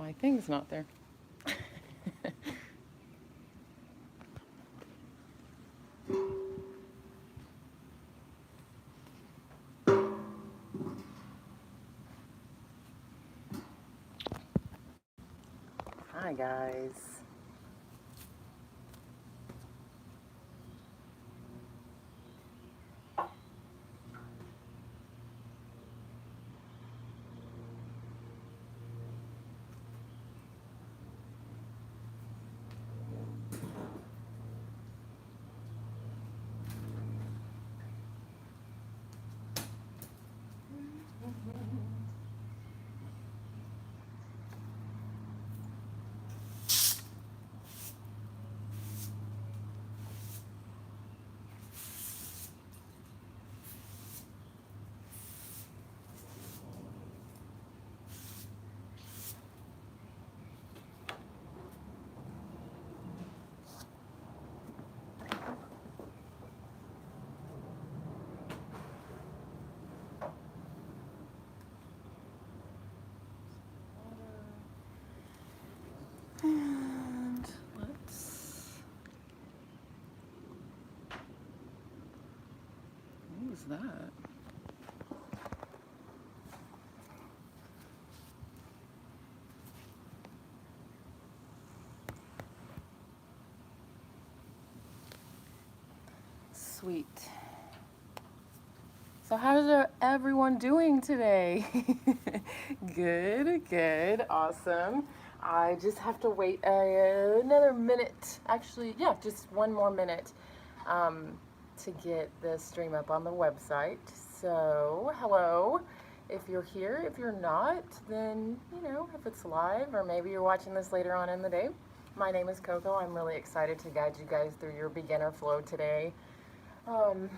My thing's not there. Hi, guys. And let's. What was that? Sweet. So, how's everyone doing today? Good, good, awesome. I just have to wait another minute. Actually, yeah, just one more minute um, to get the stream up on the website. So, hello. If you're here, if you're not, then, if it's live or maybe you're watching this later on in the day. My name is Coco. I'm really excited to guide you guys through your beginner flow today. Um,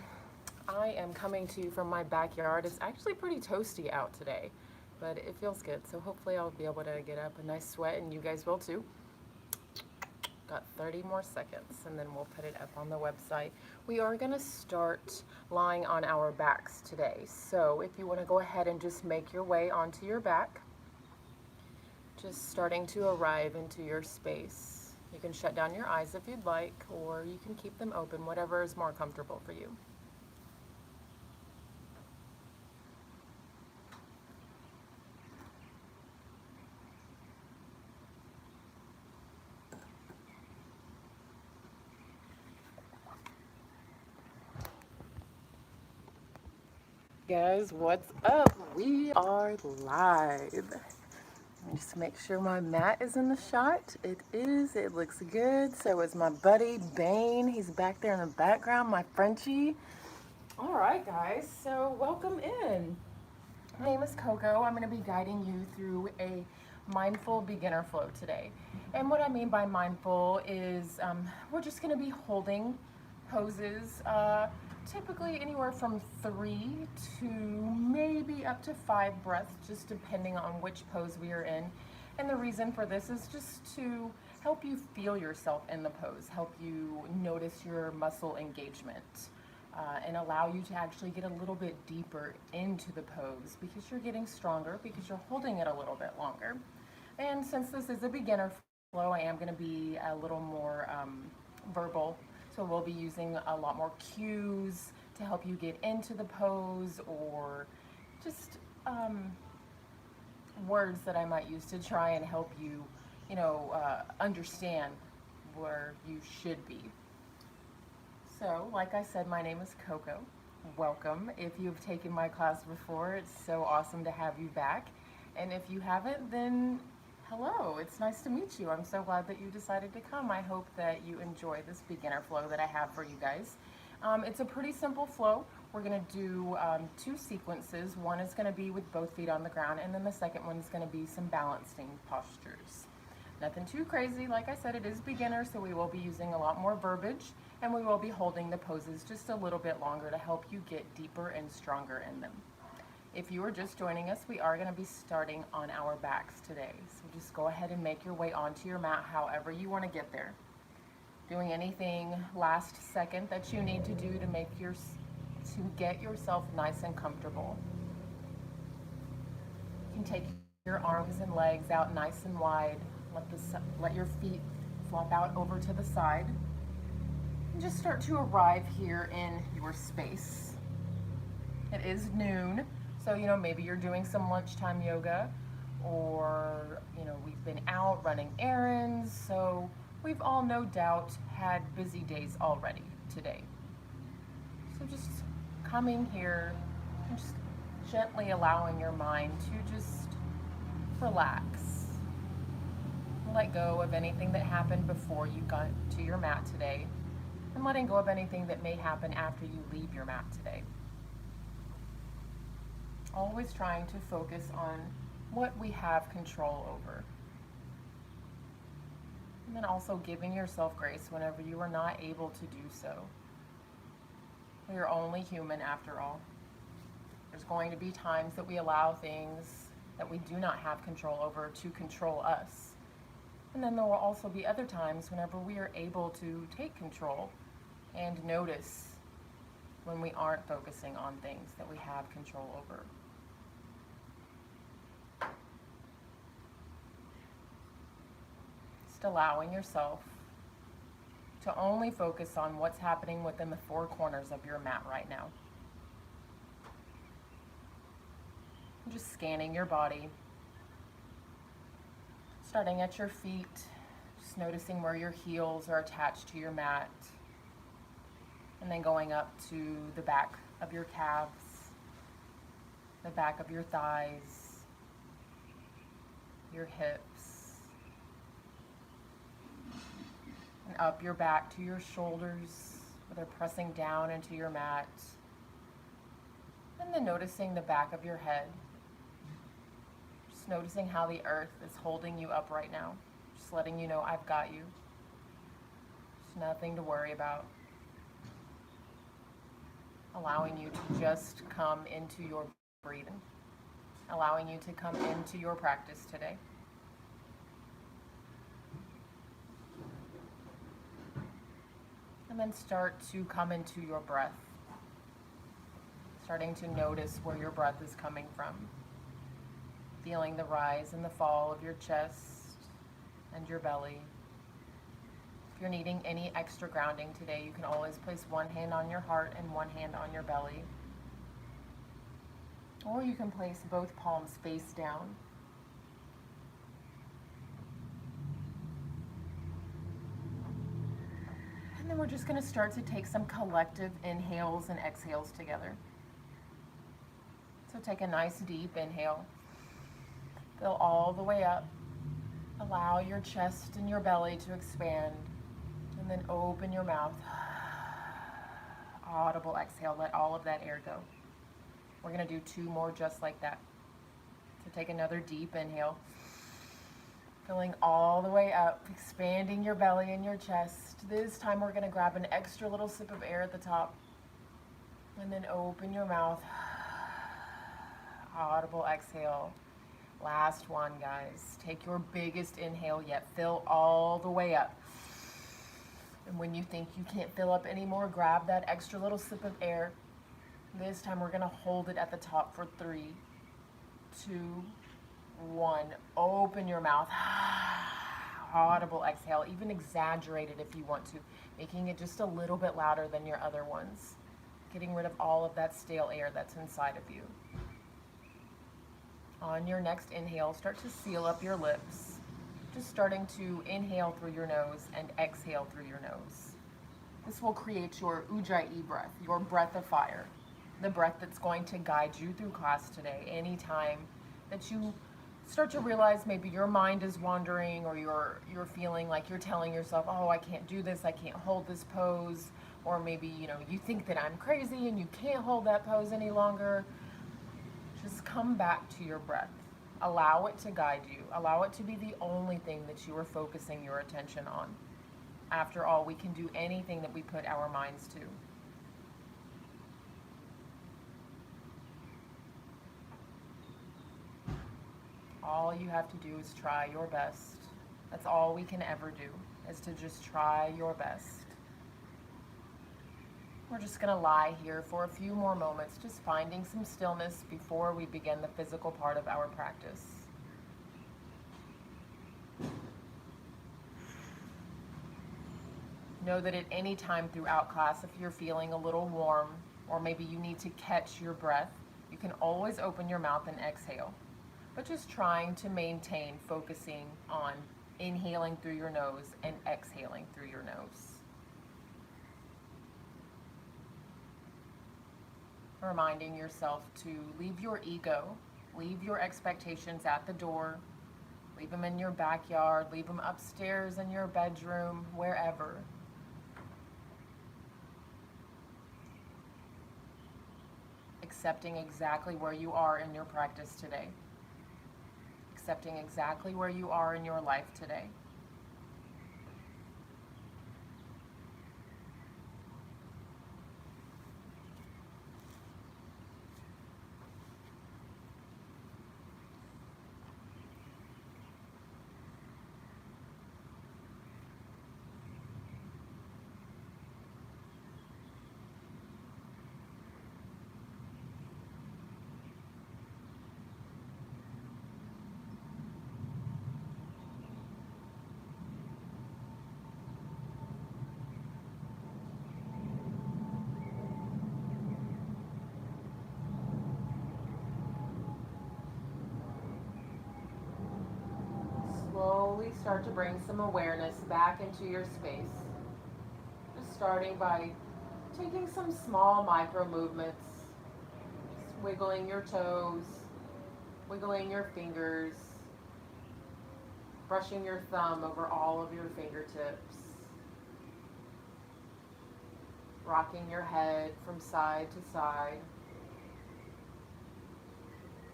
I am coming to you from my backyard. It's actually pretty toasty out today, but it feels good. So hopefully I'll be able to get up a nice sweat and you guys will too. Got 30 more seconds and then we'll put it up on the website. We are going to start lying on our backs today. So if you want to go ahead and just make your way onto your back, just starting to arrive into your space. You can shut down your eyes if you'd like, or you can keep them open, whatever is more comfortable for you. Guys, what's up? We are live. Just make sure my mat is in the shot. It is. It looks good. So is my buddy Bane. He's back there in the background, my Frenchie. All right, guys. So welcome in. My name is Coco. I'm going to be guiding you through a mindful beginner flow today. And what I mean by mindful is we're just going to be holding poses, typically anywhere from 3 to maybe up to 5 breaths, just depending on which pose we are in. And the reason for this is just to help you feel yourself in the pose, help you notice your muscle engagement. And allow you to actually get a little bit deeper into the pose because you're getting stronger, because you're holding it a little bit longer. And since this is a beginner flow, I am going to be a little more verbal. So we'll be using a lot more cues to help you get into the pose, or just words that I might use to try and help you, understand where you should be. So, like I said, my name is Coco. Welcome. If you've taken my class before, it's so awesome to have you back. And if you haven't, then hello. It's nice to meet you. I'm so glad that you decided to come. I hope that you enjoy this beginner flow that I have for you guys. It's a pretty simple flow. We're going to do 2 sequences. One is going to be with both feet on the ground, and then the second one is going to be some balancing postures. Nothing too crazy. Like I said, it is beginner, so we will be using a lot more verbiage, and we will be holding the poses just a little bit longer to help you get deeper and stronger in them. If you are just joining us, we are going to be starting on our backs today. So just go ahead and make your way onto your mat however you want to get there. Doing anything last second that you need to do to get yourself nice and comfortable. You can take your arms and legs out nice and wide. Let your feet flop out over to the side. And just start to arrive here in your space. It is noon, so maybe you're doing some lunchtime yoga, or we've been out running errands, so we've all no doubt had busy days already today. So just coming here and just gently allowing your mind to just relax. Let go of anything that happened before you got to your mat today, and letting go of anything that may happen after you leave your mat today. Always trying to focus on what we have control over. And then also giving yourself grace whenever you are not able to do so. We are only human after all. There's going to be times that we allow things that we do not have control over to control us. And then there will also be other times whenever we are able to take control and notice when we aren't focusing on things that we have control over. Just allowing yourself to only focus on what's happening within the four corners of your mat right now. Just scanning your body, starting at your feet, just noticing where your heels are attached to your mat, and then going up to the back of your calves, the back of your thighs, your hips, and up your back to your shoulders, where they're pressing down into your mat, and then noticing the back of your head. Just noticing how the earth is holding you up right now. Just letting you know I've got you. There's nothing to worry about. Allowing you to just come into your breathing. Allowing you to come into your practice today. And then start to come into your breath. Starting to notice where your breath is coming from. Feeling the rise and the fall of your chest and your belly. If you're needing any extra grounding today, you can always place one hand on your heart and one hand on your belly. Or you can place both palms face down. And then we're just going to start to take some collective inhales and exhales together. So take a nice deep inhale. Fill all the way up. Allow your chest and your belly to expand. And then open your mouth. Audible exhale. Let all of that air go. We're going to do two more just like that. So take another deep inhale. Filling all the way up. Expanding your belly and your chest. This time we're going to grab an extra little sip of air at the top. And then open your mouth. Audible exhale. Last one, guys. Take your biggest inhale yet. Fill all the way up. And when you think you can't fill up anymore, grab that extra little sip of air. This time we're going to hold it at the top for 3, 2, 1. Open your mouth. Audible exhale. Even exaggerate it if you want to, making it just a little bit louder than your other ones. Getting rid of all of that stale air that's inside of you. On your next inhale, start to seal up your lips. Just starting to inhale through your nose and exhale through your nose. This will create your Ujjayi breath, your breath of fire. The breath that's going to guide you through class today. Anytime that you start to realize maybe your mind is wandering, or you're feeling like you're telling yourself, oh, I can't do this, I can't hold this pose. Or maybe, you think that I'm crazy and you can't hold that pose any longer. Just come back to your breath. Allow it to guide you. Allow it to be the only thing that you are focusing your attention on. After all, we can do anything that we put our minds to. All you have to do is try your best. That's all we can ever do, is to just try your best. We're just going to lie here for a few more moments, just finding some stillness before we begin the physical part of our practice. Know that at any time throughout class, if you're feeling a little warm or maybe you need to catch your breath, you can always open your mouth and exhale. But just trying to maintain focusing on inhaling through your nose and exhaling through your nose. Reminding yourself to leave your ego, leave your expectations at the door, leave them in your backyard, leave them upstairs in your bedroom, wherever. Accepting exactly where you are in your practice today. Accepting exactly where you are in your life today. Slowly start to bring some awareness back into your space. Just starting by taking some small micro movements, just wiggling your toes, wiggling your fingers, brushing your thumb over all of your fingertips, rocking your head from side to side.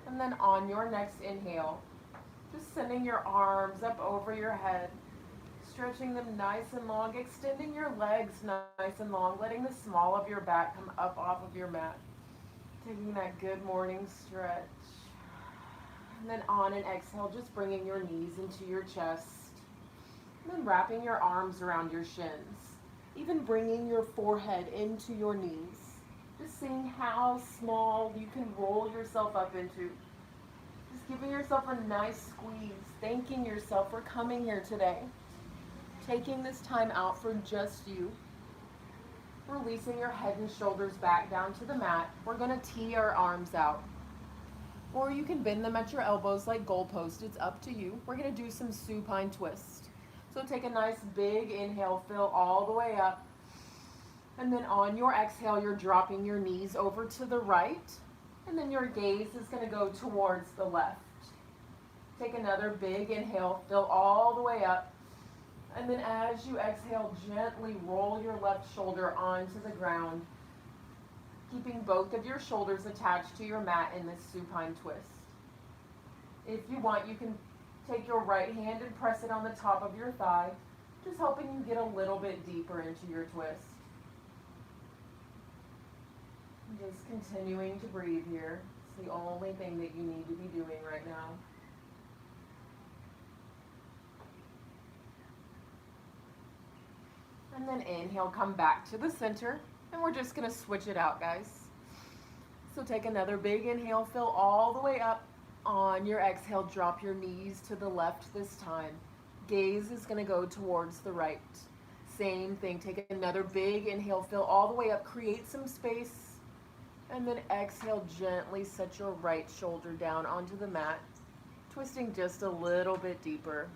And then on your next inhale, just sending your arms up over your head, stretching them nice and long, extending your legs nice and long, letting the small of your back come up off of your mat. Taking that good morning stretch. And then on an exhale, just bringing your knees into your chest. And then wrapping your arms around your shins. Even bringing your forehead into your knees. Just seeing how small you can roll yourself up into. Just giving yourself a nice squeeze. Thanking yourself for coming here today. Taking this time out for just you. Releasing your head and shoulders back down to the mat. We're going to tee our arms out. Or you can bend them at your elbows like goalposts. It's up to you. We're going to do some supine twist. So take a nice big inhale, fill all the way up. And then on your exhale, you're dropping your knees over to the right. And then your gaze is going to go towards the left. Take another big inhale, fill all the way up. And then as you exhale, gently roll your left shoulder onto the ground, keeping both of your shoulders attached to your mat in this supine twist. If you want, you can take your right hand and press it on the top of your thigh, just helping you get a little bit deeper into your twist. Just continuing to breathe here. It's the only thing that you need to be doing right now. And then inhale, come back to the center, and we're just going to switch it out, guys. So take another big inhale, fill all the way up. On your exhale, drop your knees to the left this time. Gaze is going to go towards the right. Same thing, take another big inhale, fill all the way up, create some space, and then exhale, gently set your right shoulder down onto the mat, twisting just a little bit deeper.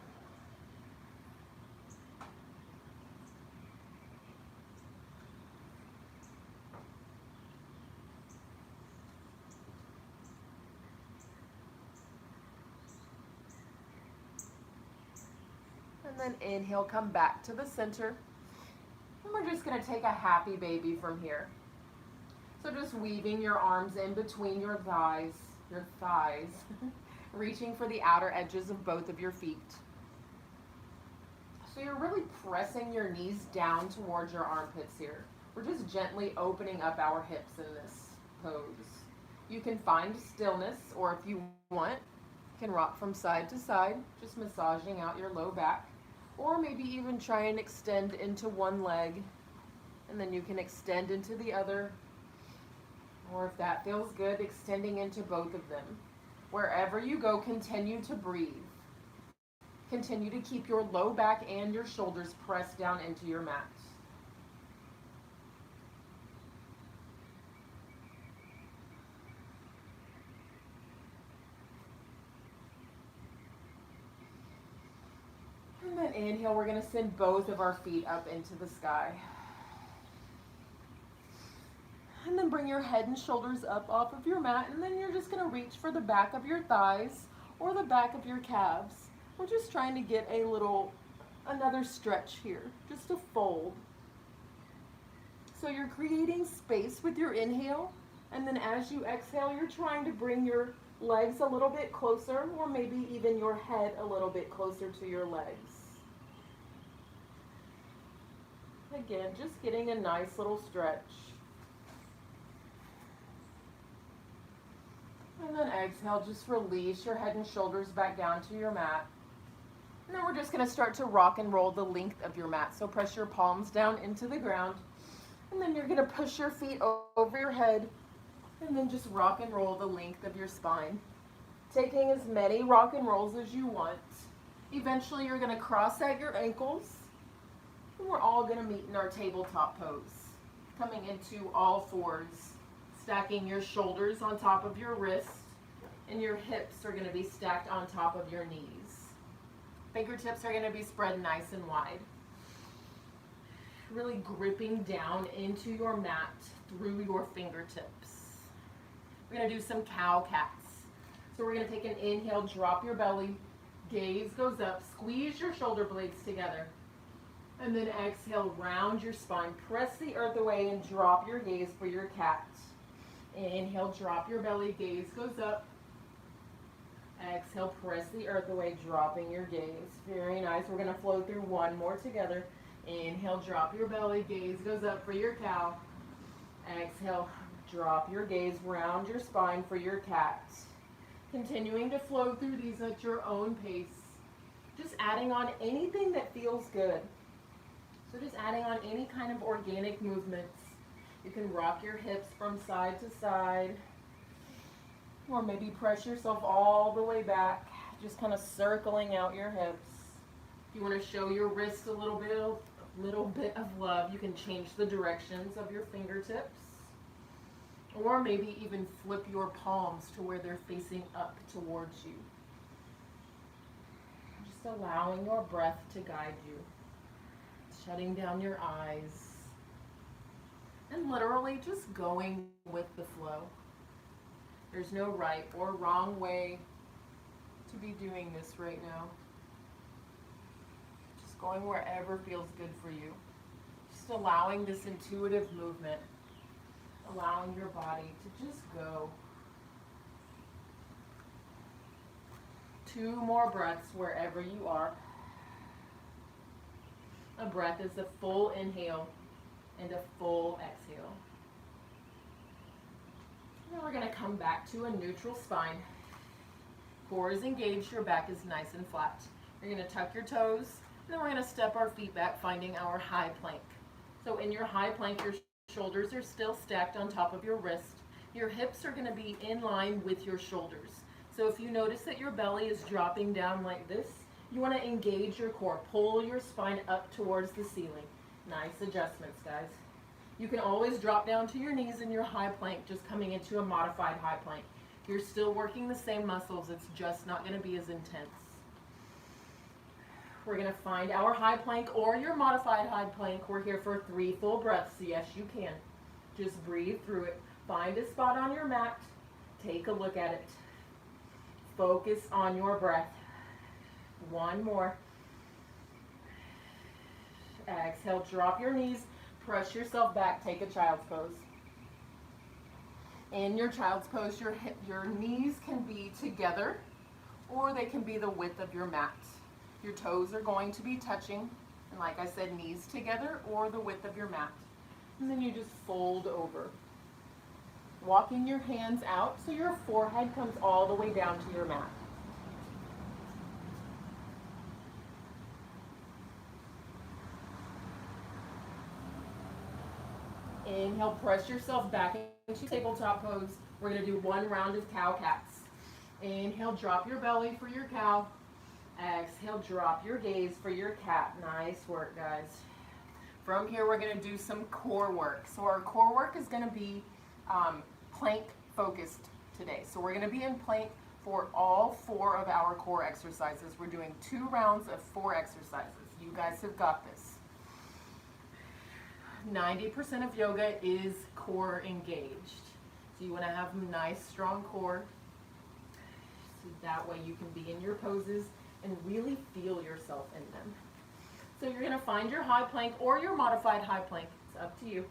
And then inhale, come back to the center. And we're just going to take a happy baby from here. So just weaving your arms in between your thighs, reaching for the outer edges of both of your feet. So you're really pressing your knees down towards your armpits here. We're just gently opening up our hips in this pose. You can find stillness, or if you want, you can rock from side to side, just massaging out your low back. Or maybe even try and extend into one leg, and then you can extend into the other. Or if that feels good, extending into both of them. Wherever you go, continue to breathe. Continue to keep your low back and your shoulders pressed down into your mat. then inhale, we're going to send both of our feet up into the sky. And then bring your head and shoulders up off of your mat, and then you're just going to reach for the back of your thighs or the back of your calves. We're just trying to get another stretch here, just a fold. So you're creating space with your inhale, and then as you exhale, you're trying to bring your legs a little bit closer, or maybe even your head a little bit closer to your legs. Again, just getting a nice little stretch. And then exhale, just release your head and shoulders back down to your mat. And then we're just going to start to rock and roll the length of your mat. So press your palms down into the ground. And then you're going to push your feet over your head. And then just rock and roll the length of your spine. Taking as many rock and rolls as you want. Eventually you're going to cross at your ankles. And we're all going to meet in our tabletop pose. Coming into all fours. Stacking your shoulders on top of your wrist, and your hips are going to be stacked on top of your knees. Fingertips are going to be spread nice and wide. Really gripping down into your mat through your fingertips. We're going to do some cow cats. So we're going to take an inhale, drop your belly, gaze goes up, squeeze your shoulder blades together. And then exhale, round your spine, press the earth away and drop your gaze for your cat. Inhale, drop your belly, gaze goes up. Exhale, press the earth away, dropping your gaze. Very nice. We're going to flow through one more together. Inhale, drop your belly, gaze goes up for your cow. Exhale, drop your gaze, round your spine for your cat. Continuing to flow through these at your own pace. Just adding on anything that feels good. So just adding on any kind of organic movements. You can rock your hips from side to side, or maybe press yourself all the way back, just kind of circling out your hips. If you want to show your wrist a little bit of love, you can change the directions of your fingertips, or maybe even flip your palms to where they're facing up towards you. Just allowing your breath to guide you, shutting down your eyes. And literally just going with the flow. There's no right or wrong way to be doing this right now. Just going wherever feels good for you. Just allowing this intuitive movement. Allowing your body to just go. 2 more breaths wherever you are. A breath is a full inhale and a full exhale. Now we're going to come back to a neutral spine. Core is engaged, your back is nice and flat. You're going to tuck your toes, and then we're going to step our feet back, finding our high plank. So in your high plank, your shoulders are still stacked on top of your wrist. Your hips are going to be in line with your shoulders. So if you notice that your belly is dropping down like this, you want to engage your core. Pull your spine up towards the ceiling. Nice adjustments, guys. You can always drop down to your knees in your high plank, just coming into a modified high plank. You're still working the same muscles, it's just not going to be as intense. We're going to find our high plank or your modified high plank. We're here for 3 full breaths. Yes, you can. Just breathe through it. Find a spot on your mat. Take a look at it. Focus on your breath. 1 more. Exhale, drop your knees, press yourself back, take a child's pose. In your child's pose, your knees can be together or they can be the width of your mat. Your toes are going to be touching, and like I said, knees together or the width of your mat. And then you just fold over. Walking your hands out so your forehead comes all the way down to your mat. Inhale, press yourself back into tabletop pose. We're going to do 1 round of cow cats. Inhale, drop your belly for your cow. Exhale, drop your gaze for your cat. Nice work, guys. From here, we're going to do some core work. So our core work is going to be plank focused today. So we're going to be in plank for all 4 of our core exercises. We're doing 2 rounds of 4 exercises. You guys have got this. 90% of yoga is core engaged. So you want to have a nice, strong core. So that way you can be in your poses and really feel yourself in them. So you're going to find your high plank or your modified high plank. It's up to you.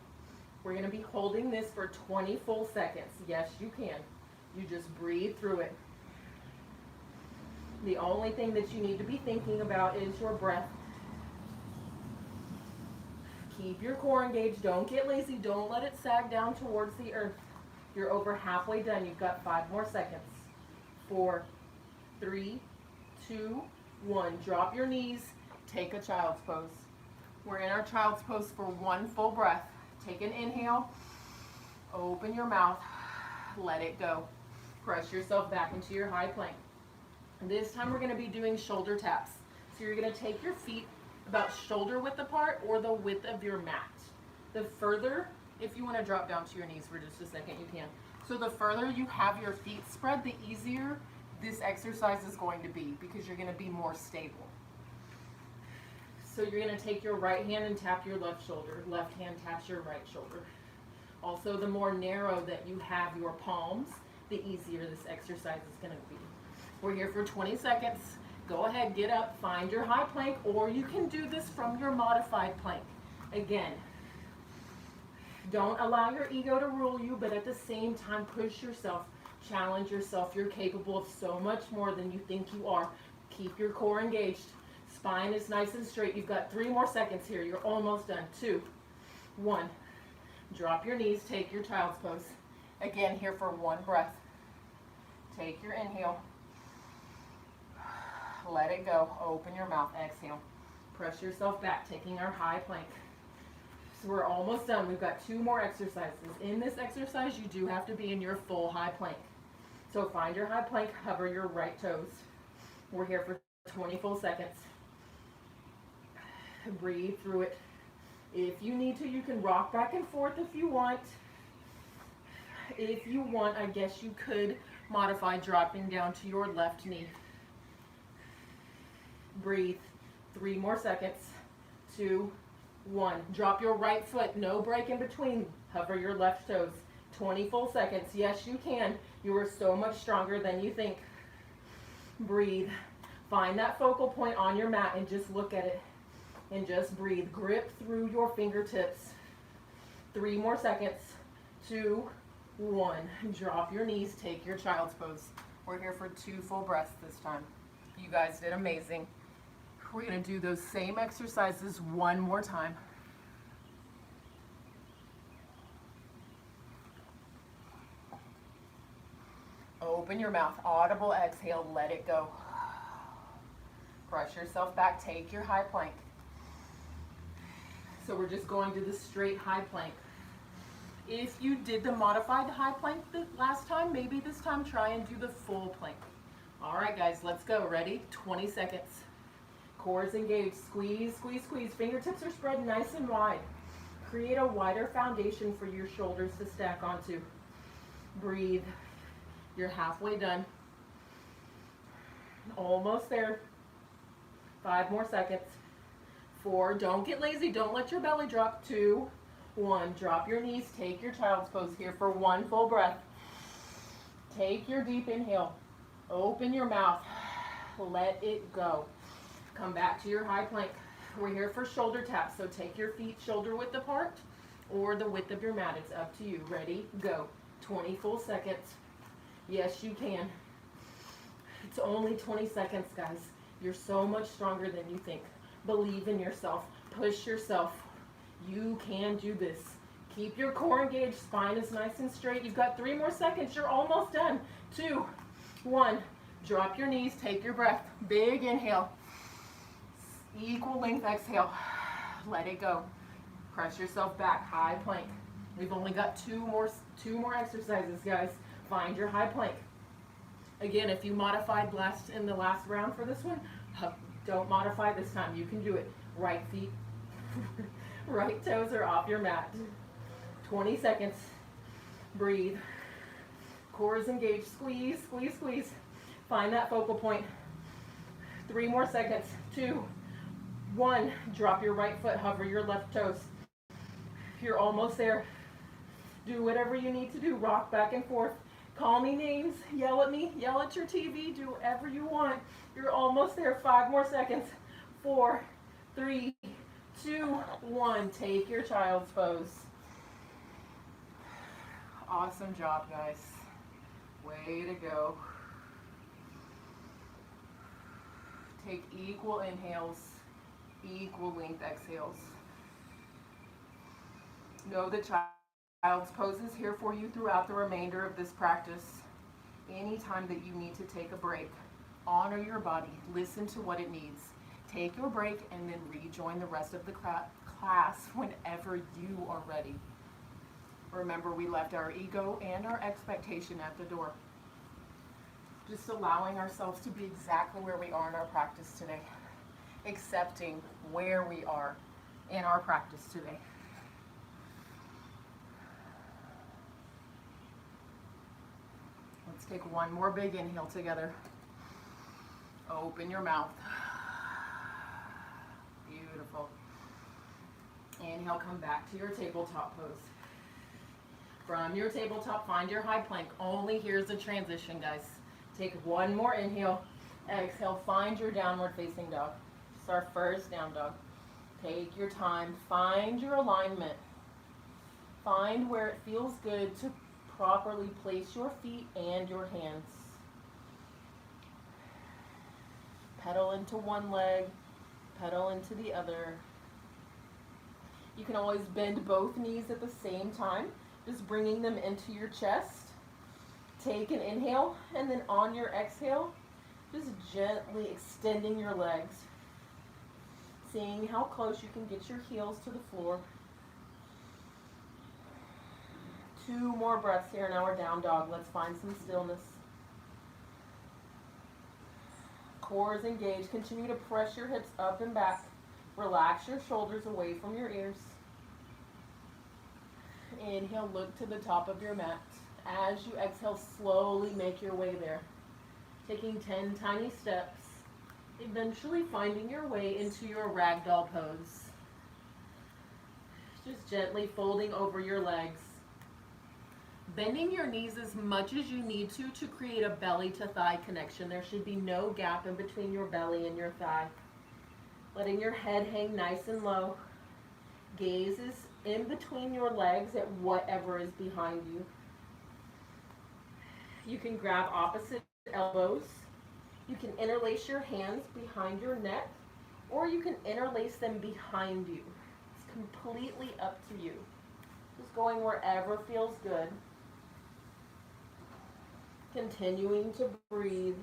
We're going to be holding this for 20 full seconds. Yes, you can. You just breathe through it. The only thing that you need to be thinking about is your breath. Keep your core engaged. Don't get lazy. Don't let it sag down towards the earth. You're over halfway done. You've got 5 more seconds. 4, 3, 2, 1. Drop your knees. Take a child's pose. We're in our child's pose for 1 full breath. Take an inhale. Open your mouth. Let it go. Press yourself back into your high plank. This time we're going to be doing shoulder taps. So you're going to take your feet about shoulder width apart or the width of your mat. The further, if you want to drop down to your knees for just a second, you can. So the further you have your feet spread, the easier this exercise is going to be because you're going to be more stable. So you're going to take your right hand and tap your left shoulder. Left hand taps your right shoulder. Also, the more narrow that you have your palms, the easier this exercise is going to be. We're here for 20 seconds. Go ahead, get up, find your high plank, or you can do this from your modified plank. Again, don't allow your ego to rule you, but at the same time, push yourself, challenge yourself. You're capable of so much more than you think you are. Keep your core engaged. Spine is nice and straight. You've got 3 more seconds here. You're almost done. 2, 1. Drop your knees, take your child's pose. Again, here for 1 breath. Take your inhale. Let it go. Open your mouth. Exhale. Press yourself back, taking our high plank. So we're almost done. We've got 2 more exercises. In this exercise, you do have to be in your full high plank. So find your high plank, hover your right toes. We're here for 20 full seconds. Breathe through it. If you need to, you can rock back and forth if you want. If you want, I guess you could modify dropping down to your left knee. Breathe. 3 more seconds. 2, 1. Drop your right foot. No break in between. Hover your left toes. 20 full seconds. Yes, you can. You are so much stronger than you think. Breathe. Find that focal point on your mat and just look at it. And just breathe. Grip through your fingertips. 3 more seconds. 2, 1. Drop your knees. Take your child's pose. We're here for 2 full breaths this time. You guys did amazing. We're going to do those same exercises 1 more time. Open your mouth. Audible exhale. Let it go. Press yourself back. Take your high plank. So we're just going to the straight high plank. If you did the modified high plank the last time, maybe this time try and do the full plank. All right, guys, let's go. Ready? 20 seconds. Core is engaged. Squeeze, squeeze, squeeze. Fingertips are spread nice and wide. Create a wider foundation for your shoulders to stack onto. Breathe. You're halfway done. Almost there. 5 more seconds. 4, don't get lazy. Don't let your belly drop. 2, 1, drop your knees. Take your child's pose here for 1 full breath. Take your deep inhale. Open your mouth. Let it go. Come back to your high plank. We're here for shoulder taps, so take your feet shoulder width apart or the width of your mat. It's up to you. Ready? Go. 20 full seconds. Yes, you can. It's only 20 seconds, guys. You're so much stronger than you think. Believe in yourself. Push yourself. You can do this. Keep your core engaged. Spine is nice and straight. You've got 3 more seconds. You're almost done. 2, 1. Drop your knees. Take your breath. Big inhale. Equal length exhale. Let it go. Press yourself back. High plank. We've only got two more exercises, guys. Find your high plank. Again, if you modified in the last round for this one, don't modify this time. You can do it. Right feet, right toes are off your mat. 20 seconds. Breathe. Core is engaged. Squeeze, squeeze, squeeze. Find that focal point. 3 more seconds. 2, 1. Drop your right foot, hover your left toes. You're almost there. Do whatever you need to do. Rock back and forth. Call me names. Yell at me. Yell at your TV. Do whatever you want. You're almost there. 5 more seconds. 4, 3, 2, 1. Take your child's pose. Awesome job, guys. Way to go. Take equal inhales, equal length exhales. Know the child's pose is here for you throughout the remainder of this practice. Anytime that you need to take a break, honor your body, listen to what it needs. Take your break and then rejoin the rest of the class whenever you are ready. Remember, we left our ego and our expectation at the door. Just allowing ourselves to be exactly where we are in our practice today. Accepting where we are in our practice today. Let's take one more big inhale together. Open your mouth. Beautiful. Inhale, come back to your tabletop pose. From your tabletop, find your high plank. Only here's the transition, guys. Take one more inhale. Exhale, find your downward facing dog. It's our first down dog. Take your time. Find your alignment. Find where it feels good to properly place your feet and your hands. Pedal into one leg. Pedal into the other. You can always bend both knees at the same time, just bringing them into your chest. Take an inhale, and then on your exhale, just gently extending your legs. Seeing how close you can get your heels to the floor. 2 more breaths here, now we're down dog. Let's find some stillness. Core is engaged. Continue to press your hips up and back. Relax your shoulders away from your ears. Inhale, look to the top of your mat. As you exhale, slowly make your way there. Taking 10 tiny steps, eventually finding your way into your ragdoll pose. Just gently folding over your legs. Bending your knees as much as you need to create a belly to thigh connection. There should be no gap in between your belly and your thigh. Letting your head hang nice and low. Gaze is in between your legs at whatever is behind you. You can grab opposite elbows. You can interlace your hands behind your neck, or you can interlace them behind you. It's completely up to you. Just going wherever feels good. Continuing to breathe.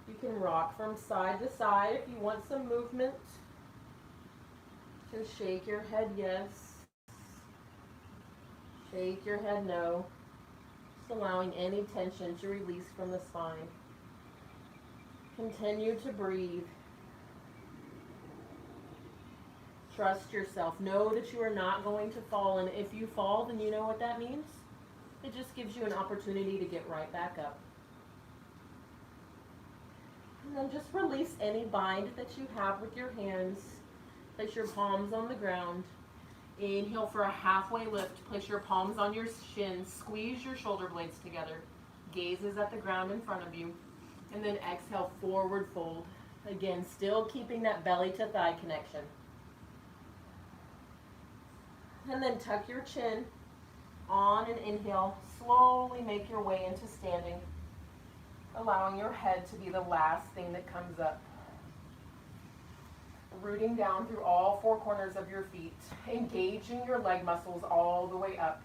You can rock from side to side if you want some movement. You can shake your head yes. Shake your head no. Just allowing any tension to release from the spine. Continue to breathe. Trust yourself. Know that you are not going to fall, and if you fall, then you know what that means. It just gives you an opportunity to get right back up. And then just release any bind that you have with your hands. Place your palms on the ground. Inhale for a halfway lift. Place your palms on your shins. Squeeze your shoulder blades together. Gaze is at the ground in front of you. And then exhale, forward fold. Again, still keeping that belly to thigh connection. And then tuck your chin. On an inhale, slowly make your way into standing. Allowing your head to be the last thing that comes up. Rooting down through all 4 corners of your feet. Engaging your leg muscles all the way up.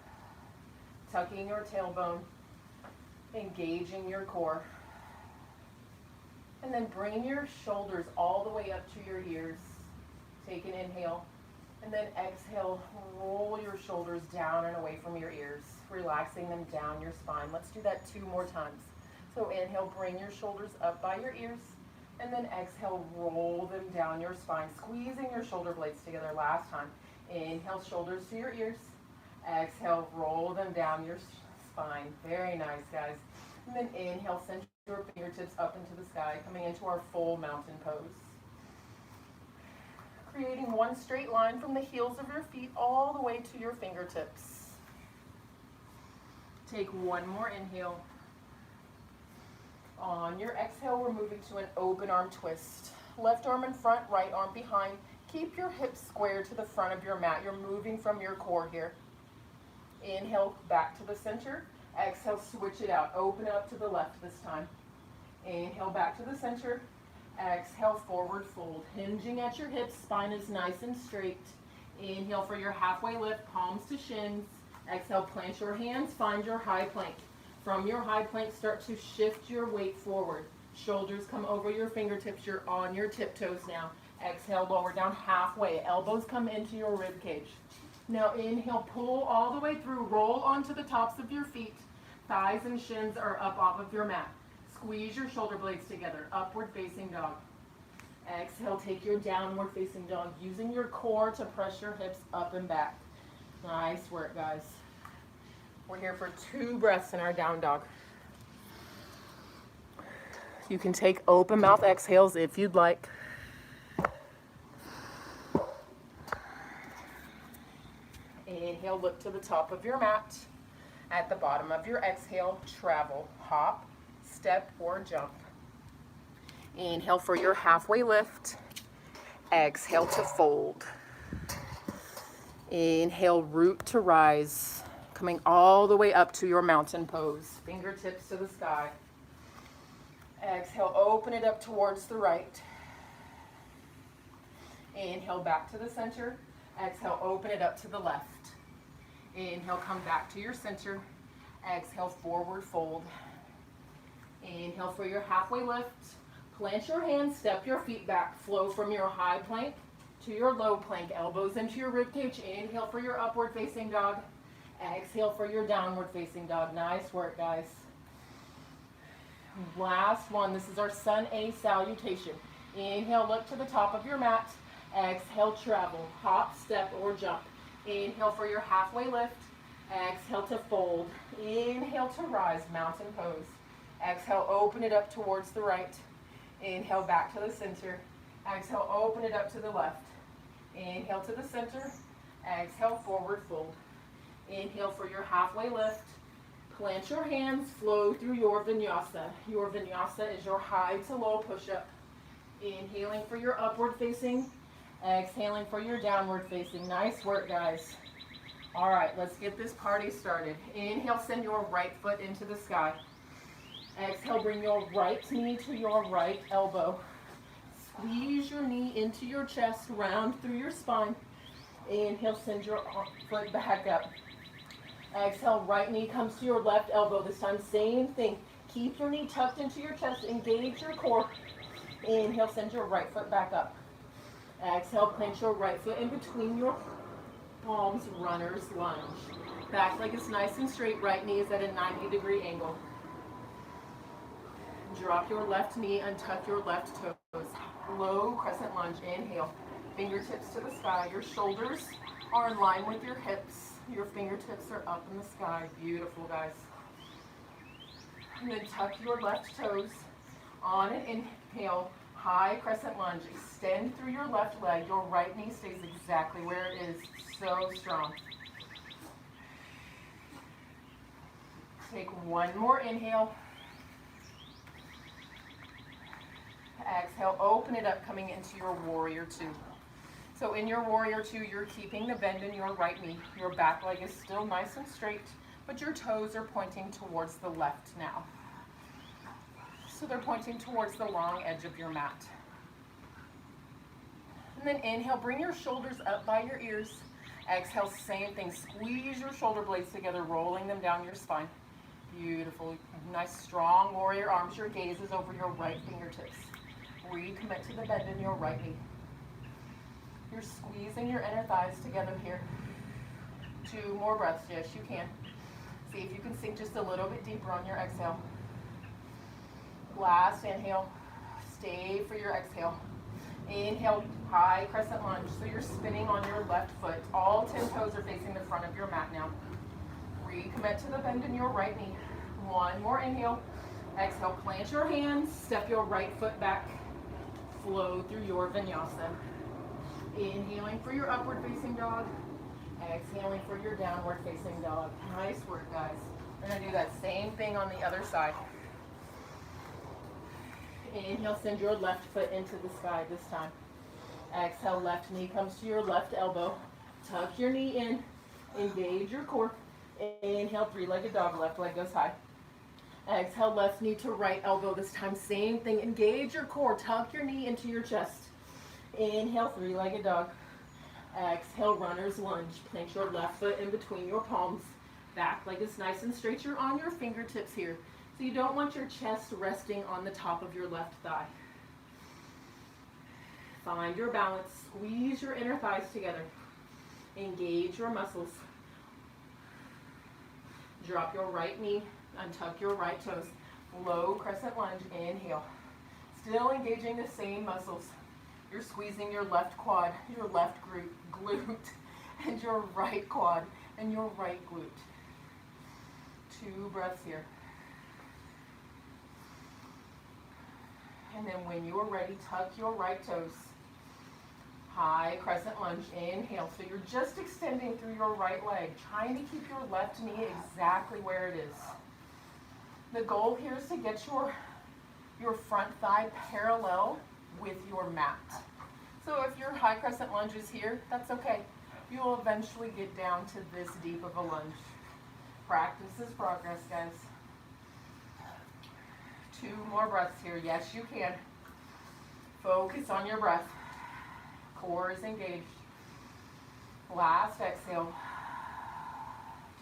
Tucking your tailbone. Engaging your core. And then bring your shoulders all the way up to your ears. Take an inhale. And then exhale, roll your shoulders down and away from your ears. Relaxing them down your spine. Let's do that 2 more times. So inhale, bring your shoulders up by your ears. And then exhale, roll them down your spine, squeezing your shoulder blades together. Last time. Inhale, shoulders to your ears. Exhale, roll them down your spine. Very nice, guys. And then inhale, send your fingertips up into the sky, coming into our full mountain pose. Creating one straight line from the heels of your feet all the way to your fingertips. Take one more inhale. On your exhale, we're moving to an open arm twist. Left arm in front, right arm behind. Keep your hips square to the front of your mat. You're moving from your core here. Inhale, back to the center. Exhale, switch it out. Open it up to the left this time. Inhale, back to the center. Exhale, forward fold. Hinging at your hips, spine is nice and straight. Inhale for your halfway lift, palms to shins. Exhale, plant your hands, find your high plank. From your high plank, start to shift your weight forward. Shoulders come over your fingertips. You're on your tiptoes now. Exhale, lower down halfway. Elbows come into your rib cage. Now inhale, pull all the way through. Roll onto the tops of your feet. Thighs and shins are up off of your mat. Squeeze your shoulder blades together. Upward facing dog. Exhale, take your downward facing dog, using your core to press your hips up and back. Nice work, guys. We're here for 2 breaths in our down dog. You can take open mouth exhales if you'd like. Inhale, look to the top of your mat. At the bottom of your exhale, travel, hop, step, or jump. Inhale for your halfway lift. Exhale to fold. Inhale, root to rise. Coming all the way up to your mountain pose. Fingertips to the sky. Exhale, open it up towards the right. Inhale, back to the center. Exhale, open it up to the left. Inhale, come back to your center. Exhale, forward fold. Inhale for your halfway lift. Plant your hands, step your feet back. Flow from your high plank to your low plank. Elbows into your rib cage. Inhale for your upward facing dog. Exhale for your downward facing dog. Nice work, guys. Last one. This is our Sun A salutation. Inhale, look to the top of your mat. Exhale, travel, hop, step, or jump. Inhale for your halfway lift. Exhale to fold. Inhale to rise, mountain pose. Exhale, open it up towards the right. Inhale, back to the center. Exhale, open it up to the left. Inhale to the center. Exhale, forward fold. Inhale for your halfway lift. Plant your hands, flow through your vinyasa. Your vinyasa is your high to low push-up. Inhaling for your upward facing. Exhaling for your downward facing. Nice work, guys. All right, let's get this party started. Inhale, send your right foot into the sky. Exhale, bring your right knee to your right elbow. Squeeze your knee into your chest, round through your spine. Inhale, send your foot back up. Exhale, right knee comes to your left elbow. This time, same thing. Keep your knee tucked into your chest. Engage your core. Inhale, send your right foot back up. Exhale, plant your right foot in between your palms, runner's lunge. Back leg is nice and straight. Right knee is at a 90-degree angle. Drop your left knee and tuck your left toes. Low crescent lunge. Inhale. Fingertips to the sky. Your shoulders are in line with your hips. Your fingertips are up in the sky. Beautiful, guys. And then tuck your left toes. On an inhale, high crescent lunge. Extend through your left leg. Your right knee stays exactly where it is. So strong. Take one more inhale. Exhale, open it up, coming into your warrior 2. So in your warrior 2, you're keeping the bend in your right knee. Your back leg is still nice and straight, but your toes are pointing towards the left now. So they're pointing towards the long edge of your mat. And then inhale, bring your shoulders up by your ears. Exhale, same thing. Squeeze your shoulder blades together, rolling them down your spine. Beautiful. Nice, strong warrior arms. Your gaze is over your right fingertips. Recommit to the bend in your right knee. You're squeezing your inner thighs together here. 2 more breaths. Yes, you can. See if you can sink just a little bit deeper on your exhale. Last inhale. Stay for your exhale. Inhale, high crescent lunge. So you're spinning on your left foot. All 10 toes are facing the front of your mat now. Recommit to the bend in your right knee. One more inhale. Exhale, plant your hands, step your right foot back, flow through your vinyasa. Inhaling for your upward facing dog, exhaling for your downward facing dog. Nice work, guys. We're gonna do that same thing on the other side. Inhale, send your left foot into the sky this time. Exhale, left knee comes to your left elbow. Tuck your knee in, engage your core. Inhale, three-legged dog, left leg goes high. Exhale, left knee to right elbow this time. Same thing, engage your core, tuck your knee into your chest. Inhale, three-legged dog. Exhale, runner's lunge. Plant your left foot in between your palms. Back leg is nice and straight. You're on your fingertips here. So you don't want your chest resting on the top of your left thigh. Find your balance. Squeeze your inner thighs together. Engage your muscles. Drop your right knee. Untuck your right toes. Low crescent lunge. Inhale. Still engaging the same muscles. You're squeezing your left quad, your left glute, and your right quad, and your right glute. 2 breaths here. And then when you are ready, tuck your right toes. High crescent lunge, inhale. So you're just extending through your right leg, trying to keep your left knee exactly where it is. The goal here is to get your front thigh parallel with your mat. So if your high crescent lunge is here, that's okay. You will eventually get down to this deep of a lunge. Practice is progress, guys. 2 more breaths here. Yes, you can. Focus on your breath. Core is engaged. Last exhale.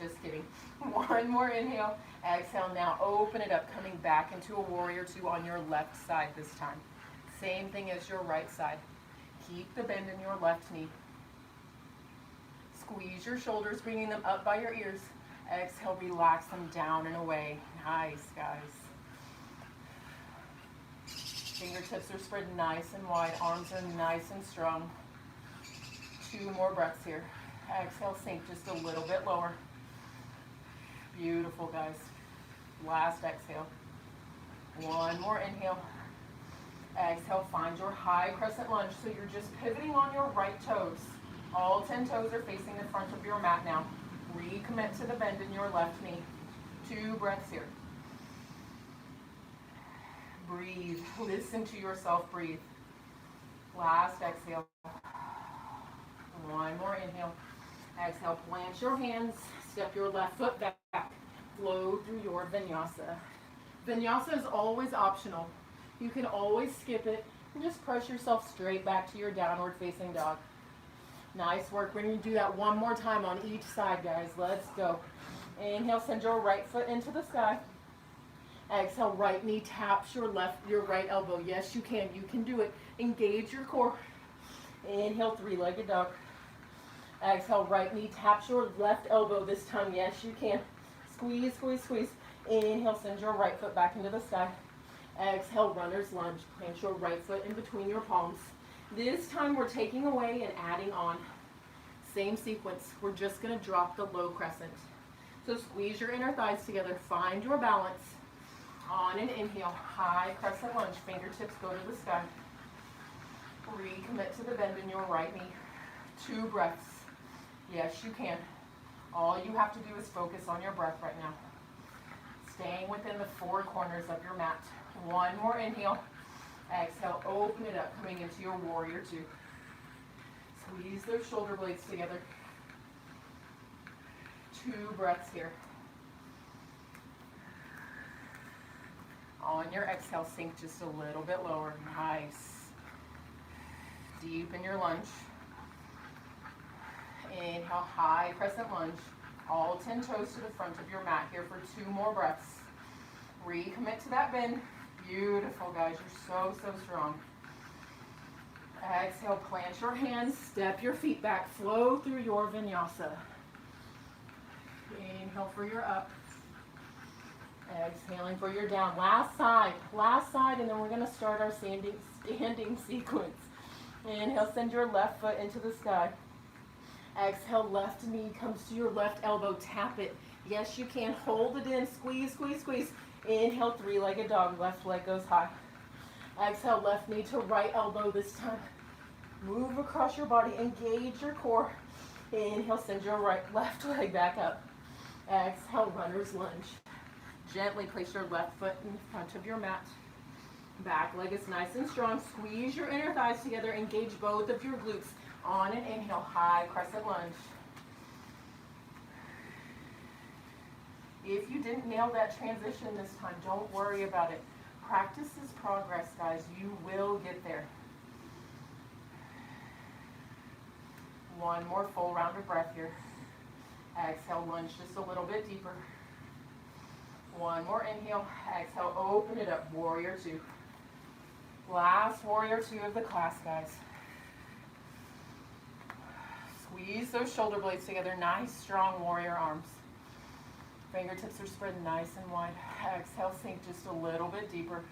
Just kidding. 1 more inhale. Exhale. Now open it up, coming back into a warrior 2 on your left side this time. Same thing as your right side. Keep the bend in your left knee. Squeeze your shoulders, bringing them up by your ears. Exhale, relax them down and away. Nice, guys. Fingertips are spread nice and wide. Arms are nice and strong. 2 more breaths here. Exhale, sink just a little bit lower. Beautiful, guys. Last exhale. 1 more inhale. Exhale, find your high crescent lunge. So you're just pivoting on your right toes. All 10 toes are facing the front of your mat now. Recommit to the bend in your left knee. 2 breaths here. Breathe. Listen to yourself breathe. Last exhale. 1 more inhale. Exhale, plant your hands. Step your left foot back. Flow through your vinyasa. Vinyasa is always optional. You can always skip it and just press yourself straight back to your downward facing dog. Nice work. We're going to do that 1 more time on each side, guys. Let's go. Inhale, send your right foot into the sky. Exhale, right knee taps your right elbow. Yes, you can. You can do it. Engage your core. Inhale, 3-legged dog. Exhale, right knee taps your left elbow this time. Yes, you can. Squeeze, squeeze, squeeze. Inhale, send your right foot back into the sky. Exhale, runner's lunge. Plant your right foot in between your palms. This time we're taking away and adding on. Same sequence. We're just going to drop the low crescent. So squeeze your inner thighs together. Find your balance. On an inhale, high crescent lunge. Fingertips go to the sky. Recommit to the bend in your right knee. 2 breaths. Yes, you can. All you have to do is focus on your breath right now. Staying within the 4 corners of your mat. 1 more inhale. Exhale, open it up, coming into your warrior 2. Squeeze those shoulder blades together. 2 breaths here. On your exhale, sink just a little bit lower. Nice. Deepen your lunge. Inhale, high crescent lunge. All 10 toes to the front of your mat here for 2 more breaths. Recommit to that bend. Beautiful, guys. You're so strong. Exhale, plant your hands, step your feet back, flow through your vinyasa. Inhale for your up. Exhaling for your down. Last side, and then we're going to start our standing sequence. Inhale, send your left foot into the sky. Exhale, left knee comes to your left elbow, tap it. Yes, you can. Hold it in. Squeeze, squeeze, squeeze. Inhale, three-legged dog. Left leg goes high. Exhale, left knee to right elbow this time. Move across your body. Engage your core. Inhale, send your left leg back up. Exhale, runner's lunge. Gently place your left foot in front of your mat. Back leg is nice and strong. Squeeze your inner thighs together. Engage both of your glutes. On an inhale, high crescent lunge. If you didn't nail that transition this time, don't worry about it. Practice is progress, guys. You will get there. One more full round of breath here. Exhale, lunge just a little bit deeper. One more inhale. Exhale, open it up. Warrior two. Last warrior two of the class, guys. Squeeze those shoulder blades together. Nice, strong warrior arms. Fingertips are spread nice and wide. Exhale, sink just a little bit deeper.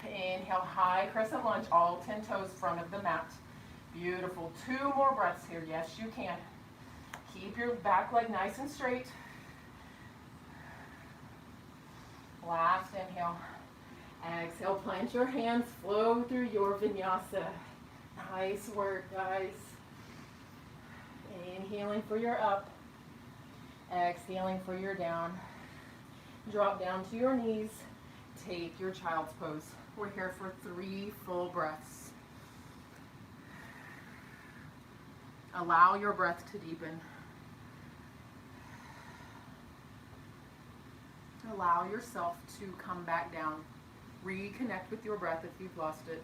Inhale, high crescent lunge, all 10 toes front of the mat. Beautiful. 2 more breaths here. Yes, you can. Keep your back leg nice and straight. Last inhale. Exhale, plant your hands, flow through your vinyasa. Nice work, guys. Inhaling for your up. Exhaling for your down. Drop down to your knees. Take your child's pose. We're here for 3 full breaths. Allow your breath to deepen. Allow yourself to come back down. Reconnect with your breath if you've lost it.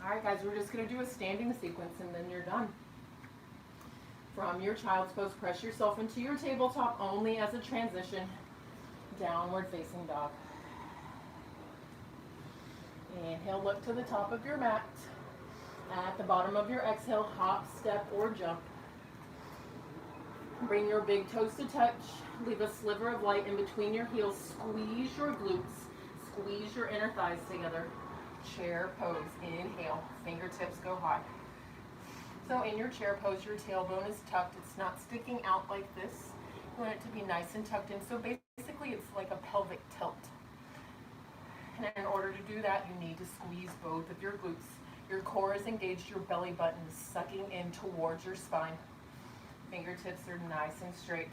All right, guys, we're just going to do a standing sequence and then you're done. From your child's pose, press yourself into your tabletop only as a transition. Downward facing dog. Inhale, look to the top of your mat. At the bottom of your exhale, hop, step, or jump. Bring your big toes to touch. Leave a sliver of light in between your heels. Squeeze your glutes. Squeeze your inner thighs together. Chair pose. Inhale. Fingertips go high. So in your chair pose, your tailbone is tucked. It's not sticking out like this. You want it to be nice and tucked in. So basically, it's like a pelvic tilt. And in order to do that, you need to squeeze both of your glutes. Your core is engaged. Your belly button is sucking in towards your spine. Fingertips are nice and straight.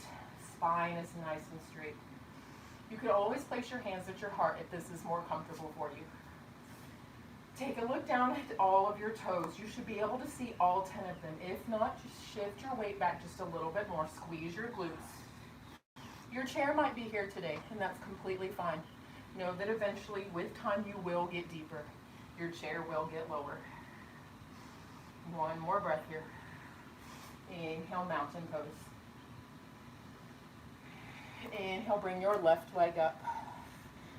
Spine is nice and straight. You could always place your hands at your heart if this is more comfortable for you. Take a look down at all of your toes. You should be able to see all 10 of them. If not, just shift your weight back just a little bit more. Squeeze your glutes. Your chair might be here today, and that's completely fine. Know that eventually, with time, you will get deeper. Your chair will get lower. One more breath here. Inhale, mountain pose. Inhale, bring your left leg up.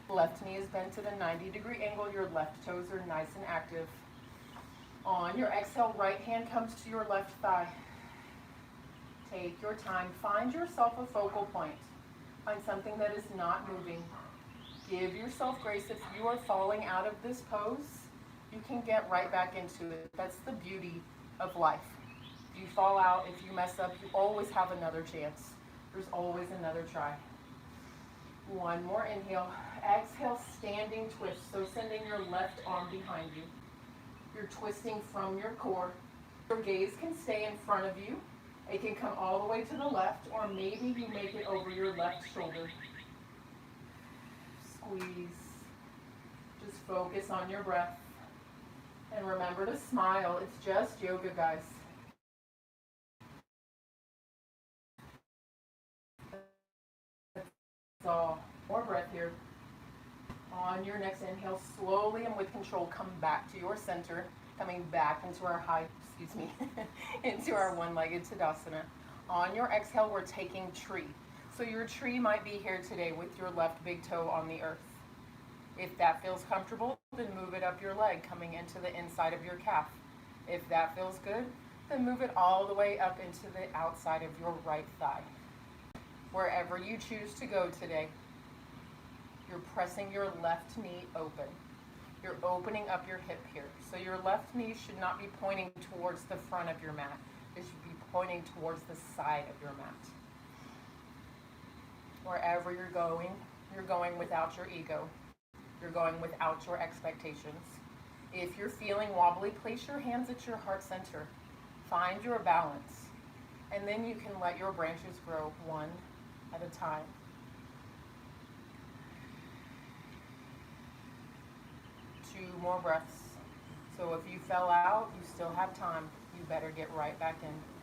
Left knee is bent at a 90-degree angle. Your left toes are nice and active. On your exhale, right hand comes to your left thigh. Take your time. Find yourself a focal point. Find something that is not moving. Give yourself grace. If you are falling out of this pose, you can get right back into it. That's the beauty of life. If you fall out, if you mess up, you always have another chance. There's always another try. One more inhale. Exhale, standing twist. So sending your left arm behind you. You're twisting from your core. Your gaze can stay in front of you. It can come all the way to the left, or maybe you make it over your left shoulder. Squeeze. Just focus on your breath. And remember to smile. It's just yoga, guys. So, more breath here. On your next inhale, slowly and with control, come back to your center, coming back into our into our one-legged Tadasana. On your exhale, we're taking tree. So your tree might be here today with your left big toe on the earth. If that feels comfortable, then move it up your leg, coming into the inside of your calf. If that feels good, then move it all the way up into the outside of your right thigh. Wherever you choose to go today. You're pressing your left knee open. You're opening up your hip here. So your left knee should not be pointing towards the front of your mat. It should be pointing towards the side of your mat. Wherever you're going without your ego. You're going without your expectations. If you're feeling wobbly, place your hands at your heart center. Find your balance. And then you can let your branches grow one at a time. Two more breaths. So if you fell out, you still have time. You better get right back in.